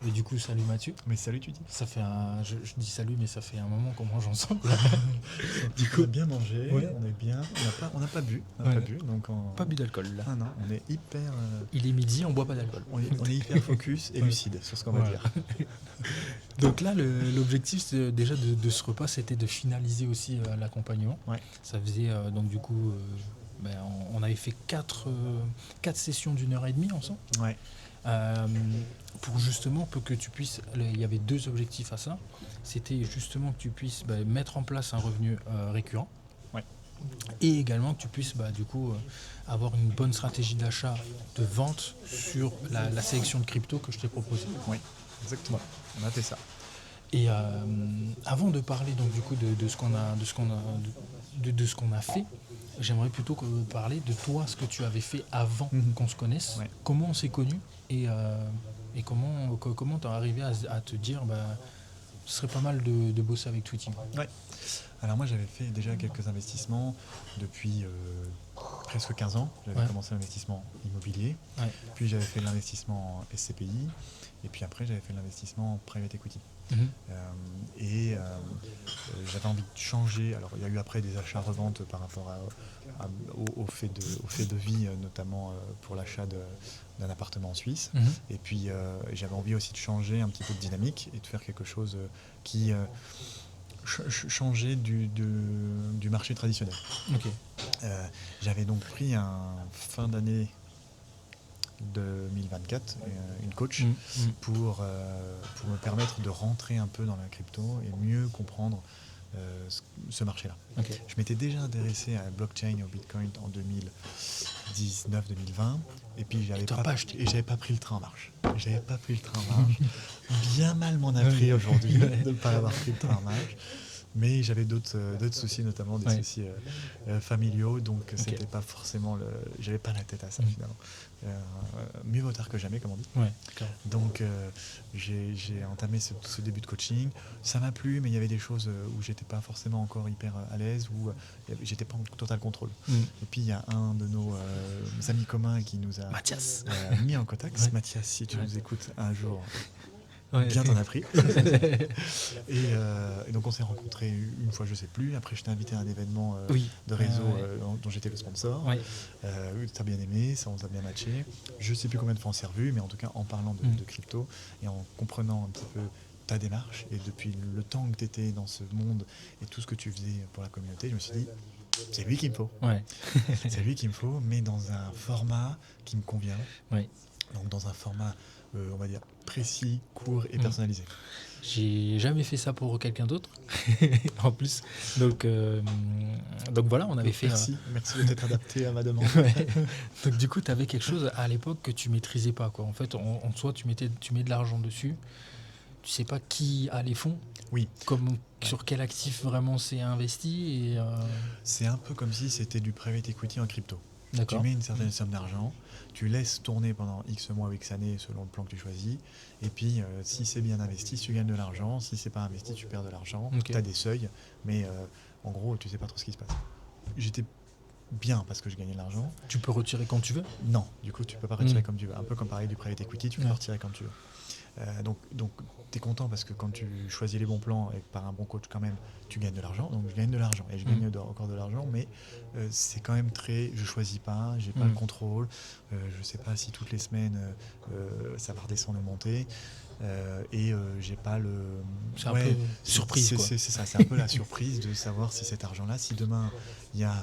Et du coup, salut Mathieu. Mais salut, tu dis. Je dis salut, mais ça fait un moment qu'on mange ensemble. Du coup, on a bien mangé, ouais. on est bien. On n'a pas bu, donc pas bu d'alcool là. Ah non, on est hyper. Il est midi, on boit pas d'alcool. On est hyper focus et lucide sur ce qu'on va dire. Donc là, l'objectif déjà de ce repas, c'était de finaliser aussi l'accompagnement. Ouais. Ça faisait donc du coup, on avait fait 4 sessions d'1h30 ensemble. Ouais. Pour que tu puisses, il y avait 2 objectifs à ça. C'était justement que tu puisses mettre en place un revenu récurrent. Ouais. Et également que tu puisses avoir une bonne stratégie d'achat, de vente sur la sélection de crypto que je t'ai proposée. Oui, exactement. On a fait ça. Et avant de parler donc du coup de ce qu'on a fait, j'aimerais plutôt parler de toi, ce que tu avais fait avant qu'on se connaisse, comment on s'est connus et comment tu es arrivé à te dire ce serait pas mal de bosser avec Tweeting. Ouais. Alors moi j'avais fait déjà quelques investissements depuis presque 15 ans. J'avais commencé l'investissement immobilier, puis j'avais fait l'investissement en SCPI, et puis après j'avais fait l'investissement en private equity. J'avais envie de changer. Alors il y a eu après des achats-reventes par rapport au fait de vie, notamment pour l'achat d'un appartement en Suisse. Et puis j'avais envie aussi de changer un petit peu de dynamique et de faire quelque chose qui changer du marché traditionnel. Okay. J'avais donc pris fin d'année 2024 une coach pour me permettre de rentrer un peu dans la crypto et mieux comprendre ce marché-là. Okay. Je m'étais déjà intéressé à la blockchain et au Bitcoin en 2019-2020 et puis j'avais pas pris le train en marche. Bien mal m'en a pris aujourd'hui de ne pas avoir pris le train en marche. Mais j'avais d'autres soucis, notamment des soucis familiaux, donc c'était pas forcément j'avais pas la tête à ça finalement. Mieux vaut tard que jamais, comme on dit. Donc j'ai entamé ce début de coaching. Ça m'a plu, mais il y avait des choses où j'étais pas forcément encore hyper à l'aise, où j'étais pas en total contrôle. Et puis il y a un de nos amis communs qui nous a mis en contact. Mathias, si tu nous écoutes un jour. Bien t'en as pris. Et donc on s'est rencontrés une fois, je sais plus. Après je t'ai invité à un événement de réseau dont j'étais le sponsor. T'as bien aimé, ça on a bien matché. Je sais plus combien de fois on s'est revus, mais en tout cas en parlant de crypto et en comprenant un petit peu ta démarche et depuis le temps que tu étais dans ce monde et tout ce que tu faisais pour la communauté, je me suis dit c'est lui qu'il me faut. C'est lui qu'il me faut, mais dans un format qui me convient. Donc dans un format on va dire précis, court et personnalisé. J'ai jamais fait ça pour quelqu'un d'autre en plus. Donc voilà, on avait fait. Merci de t'être adapté à ma demande. Donc du coup, tu avais quelque chose à l'époque que tu maîtrisais pas, quoi. En fait, en soi, tu mets de l'argent dessus. Tu sais pas qui a les fonds. Oui. Sur quel actif vraiment c'est investi. C'est un peu comme si c'était du private equity en crypto. D'accord. Tu mets une certaine somme d'argent, tu laisses tourner pendant X mois ou X années selon le plan que tu choisis, et puis si c'est bien investi, tu gagnes de l'argent, si c'est pas investi, tu perds de l'argent. Tu as des seuils, mais en gros, tu sais pas trop ce qui se passe. J'étais bien parce que je gagnais de l'argent. Tu peux retirer quand tu veux ? Non, du coup, tu peux pas retirer comme tu veux. Un peu comme pareil du private equity, tu peux retirer quand tu veux. Donc tu es content parce que quand tu choisis les bons plans et par un bon coach quand même, tu gagnes de l'argent. Donc je gagne de l'argent et je gagne encore de l'argent, mais c'est quand même je choisis pas, j'ai pas le contrôle, je sais pas si toutes les semaines ça va redescendre ou monter. Et j'ai pas le... C'est un peu surprise, c'est ça, c'est un peu la surprise de savoir si cet argent-là, si demain il y a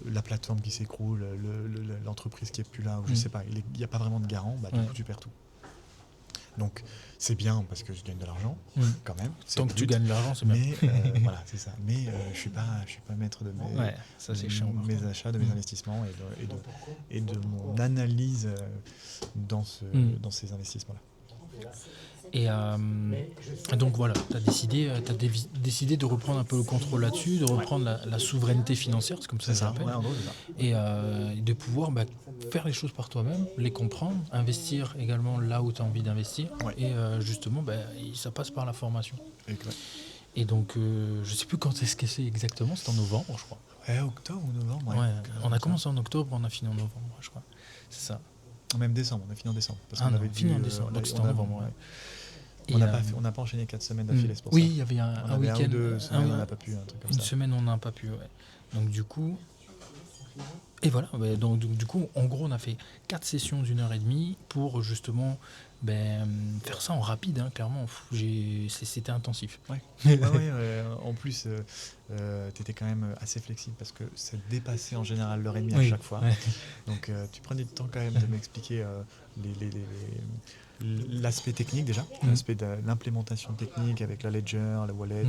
la plateforme qui s'écroule, l'entreprise qui est plus là, ou je sais pas, il n'y a pas vraiment de garant, du coup tu perds tout. Donc c'est bien parce que je gagne de l'argent quand même. Tant que tu gagnes de l'argent, c'est bien. Mais voilà, c'est ça. Mais je suis pas maître de mes achats, de mes investissements et de mon analyse dans ces investissements-là. Et donc voilà, tu as décidé de reprendre un peu le contrôle là-dessus, de reprendre la souveraineté financière, c'est comme ça que ça s'appelle, et de pouvoir faire les choses par toi-même, les comprendre, investir également là où tu as envie d'investir, et justement, ça passe par la formation. Et donc, je sais plus quand est-ce que c'est exactement, c'est en novembre, je crois. Octobre ou novembre. On a commencé en octobre, on a fini en novembre, je crois. C'est ça. Même décembre, on a fini en décembre. Parce qu'on avait fini en décembre, donc c'était en novembre. Et, on n'a pas enchaîné 4 semaines d'affilée, c'est pour oui, ça. il y avait un week-end. week-end. 2 semaines, on n'a pas pu, un truc comme Une ça. semaine, on n'a pas pu, ouais. Donc du coup... Et voilà, donc du coup, en gros, on a fait 4 sessions d'1h30 pour justement faire ça en rapide, hein, clairement. C'était intensif. Ouais. En plus, tu étais quand même assez flexible parce que ça dépassait en général l'heure et demie à chaque fois. Ouais. Donc tu prenais du temps quand même de m'expliquer l'aspect technique déjà, l'aspect de l'implémentation technique avec la ledger, la wallet,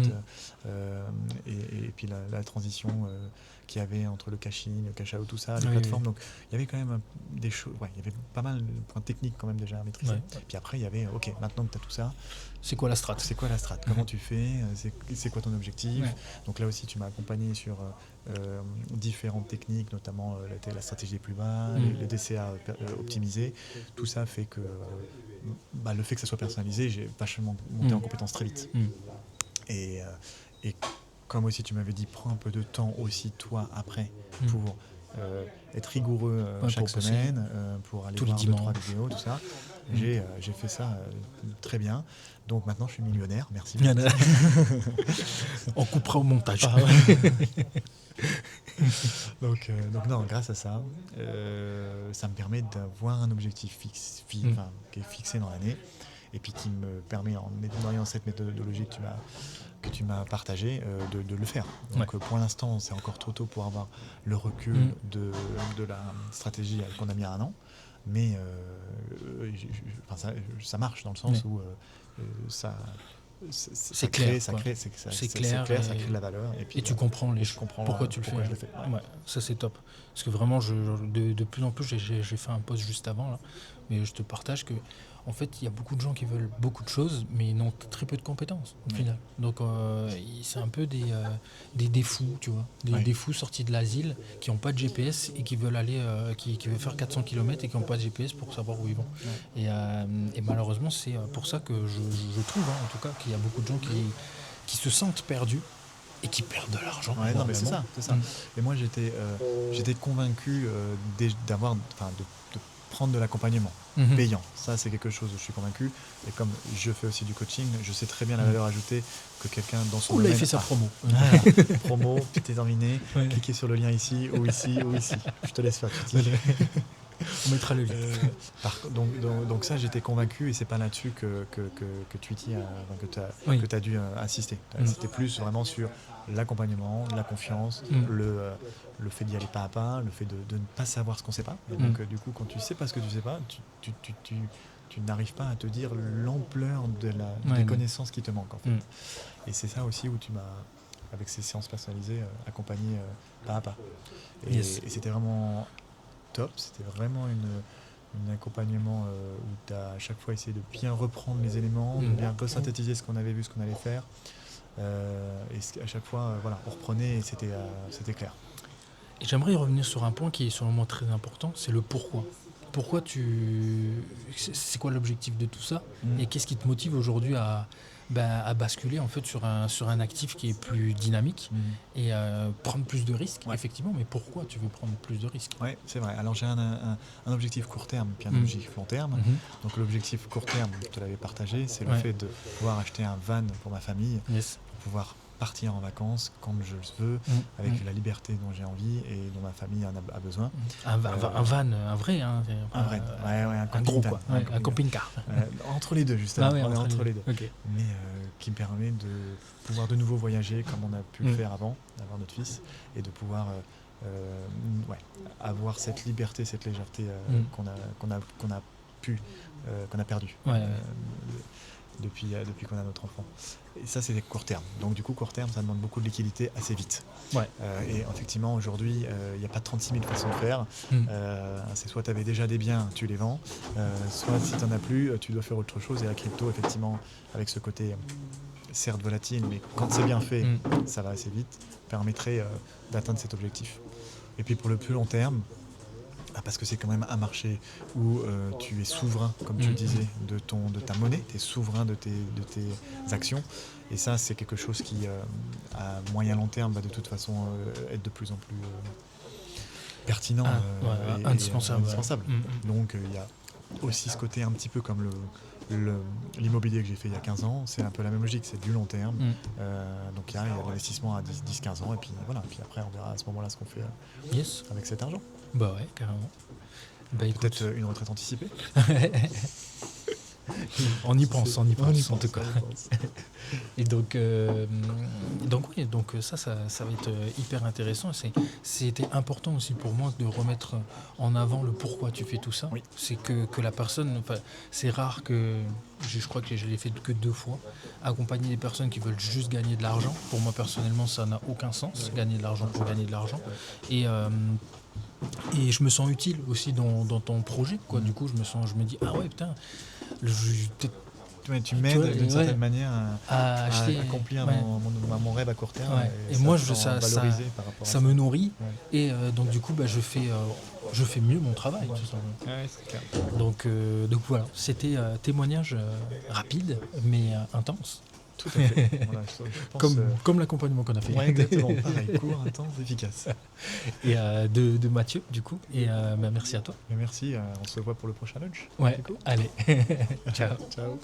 et puis la transition qu'il y avait entre le cash-in, le cash-out, tout ça, les plateformes. Donc il y avait quand même des choses, il y avait pas mal de points techniques quand même déjà à maîtriser. Puis après il y avait, ok, maintenant que tu as tout ça, c'est quoi la strat ? Comment tu fais ? C'est quoi ton objectif ? Donc là aussi tu m'as accompagné sur différentes techniques, notamment la stratégie des plus bas, les DCA optimisés. Tout ça fait que le fait que ça soit personnalisé, j'ai vachement monté en compétence très vite. Et comme aussi tu m'avais dit, prends un peu de temps aussi toi après pour être rigoureux chaque semaine, pour aller voir 2-3 vidéos, tout ça. J'ai fait ça très bien. Donc maintenant je suis millionnaire, merci. On coupera au montage. Donc non, grâce à ça, ça me permet d'avoir un objectif qui est fixé dans l'année et puis qui me permet, en ayant cette méthodologie que tu m'as partagée, de le faire. Donc pour l'instant, c'est encore trop tôt pour avoir le recul de la stratégie qu'on a mis à 1 an, mais ça marche dans le sens où ça crée de la valeur. Et tu comprends pourquoi tu le fais. Ça c'est top. Parce que vraiment, de plus en plus, j'ai fait un post juste avant, là, mais je te partage que en fait, il y a beaucoup de gens qui veulent beaucoup de choses, mais ils ont très peu de compétences au final. Donc c'est un peu des fous, tu vois, des fous sortis de l'asile qui n'ont pas de GPS et qui veulent aller, qui veulent faire 400 km et qui n'ont pas de GPS pour savoir où ils vont. Et malheureusement, c'est pour ça que je trouve, en tout cas, qu'il y a beaucoup de gens qui se sentent perdus et qui perdent de l'argent. Non, mais c'est ça. Et moi, j'étais convaincu de prendre de l'accompagnement payant. Ça, c'est quelque chose où je suis convaincu. Et comme je fais aussi du coaching, je sais très bien la valeur ajoutée que quelqu'un dans son domaine... il fait sa promo. Promo, puis t'es terminé. Cliquez sur le lien ici ou ici ou ici. Je te laisse faire tout de suite. On mettra le lien. Donc ça, j'étais convaincu et c'est pas là-dessus que Tweety que tu as dû insister. C'était plus vraiment sur l'accompagnement, la confiance, le fait d'y aller pas à pas, le fait de ne pas savoir ce qu'on sait pas. Et donc du coup, quand tu sais pas ce que tu sais pas, tu n'arrives pas à te dire l'ampleur des connaissances qui te manquent en fait. Et c'est ça aussi où tu m'as, avec ces séances personnalisées, accompagné pas à pas. Et c'était vraiment top, c'était vraiment un accompagnement où tu as à chaque fois essayé de bien reprendre les éléments, de bien resynthétiser ce qu'on avait vu, ce qu'on allait faire. Et à chaque fois, on reprenait et c'était clair. Et j'aimerais revenir sur un point qui est selon moi très important, c'est le pourquoi. Pourquoi c'est quoi l'objectif de tout ça et qu'est-ce qui te motive aujourd'hui à basculer en fait sur un actif qui est plus dynamique et prendre plus de risques, effectivement, mais pourquoi tu veux prendre plus de risques ? Oui, c'est vrai. Alors j'ai un objectif court terme puis un objectif long terme. Donc l'objectif court terme, je te l'avais partagé, c'est le fait de pouvoir acheter un van pour ma famille, pour pouvoir partir en vacances quand je le veux, avec la liberté dont j'ai envie et dont ma famille en a besoin. Un van, un vrai, hein, un vrai, un gros quoi, un camping-car. Entre les deux justement, on est entre les deux. Okay. Mais qui me permet de pouvoir de nouveau voyager comme on a pu le faire avant, d'avoir notre fils, et de pouvoir avoir cette liberté, cette légèreté qu'on a perdu. Depuis qu'on a notre enfant. Et ça, c'est court terme. Donc du coup, court terme, ça demande beaucoup de liquidité assez vite. Et effectivement, aujourd'hui, il n'y a pas 36 000 façons de faire. C'est soit tu avais déjà des biens, tu les vends, soit si tu n'en as plus, tu dois faire autre chose. Et la crypto, effectivement, avec ce côté certes volatile, mais quand c'est bien fait, ça va assez vite, permettrait d'atteindre cet objectif. Et puis pour le plus long terme, parce que c'est quand même un marché où tu es souverain, comme tu le disais, de ta monnaie, tu es souverain de tes actions. Et ça, c'est quelque chose qui, à moyen long terme, va de toute façon être de plus en plus pertinent et indispensable. Donc il y a aussi ce côté un petit peu comme l'immobilier que j'ai fait il y a 15 ans, c'est un peu la même logique, c'est du long terme. Donc il y a de l'investissement à 10-15 ans, et puis voilà. Puis après, on verra à ce moment-là ce qu'on fait avec cet argent. Bah ouais, carrément. Bah, peut-être une retraite anticipée. On y pense en tout cas. Et donc ça va être hyper intéressant. C'était important aussi pour moi de remettre en avant le pourquoi tu fais tout ça. Oui. C'est que la personne, c'est rare que, je crois que je l'ai fait que 2 fois, accompagner des personnes qui veulent juste gagner de l'argent. Pour moi personnellement, ça n'a aucun sens, gagner de l'argent pour gagner de l'argent. Et je me sens utile aussi dans ton projet, quoi. Du coup, je me dis, ah ouais, putain, tu m'aides d'une certaine manière à accomplir mon rêve à court terme. Ouais. Et moi, ça me nourrit. Ouais. Et donc, du coup, je fais mieux mon travail. Ouais, c'est clair. Donc voilà, c'était un témoignage rapide, mais intense. Tout à fait. Voilà, je pense, comme l'accompagnement qu'on a fait. Ouais, exactement. Pareil, court, intense, efficace. Et de Mathieu, du coup. Et merci à toi. Et merci. On se voit pour le prochain lunch. Ouais. Allez. Ciao. Ciao.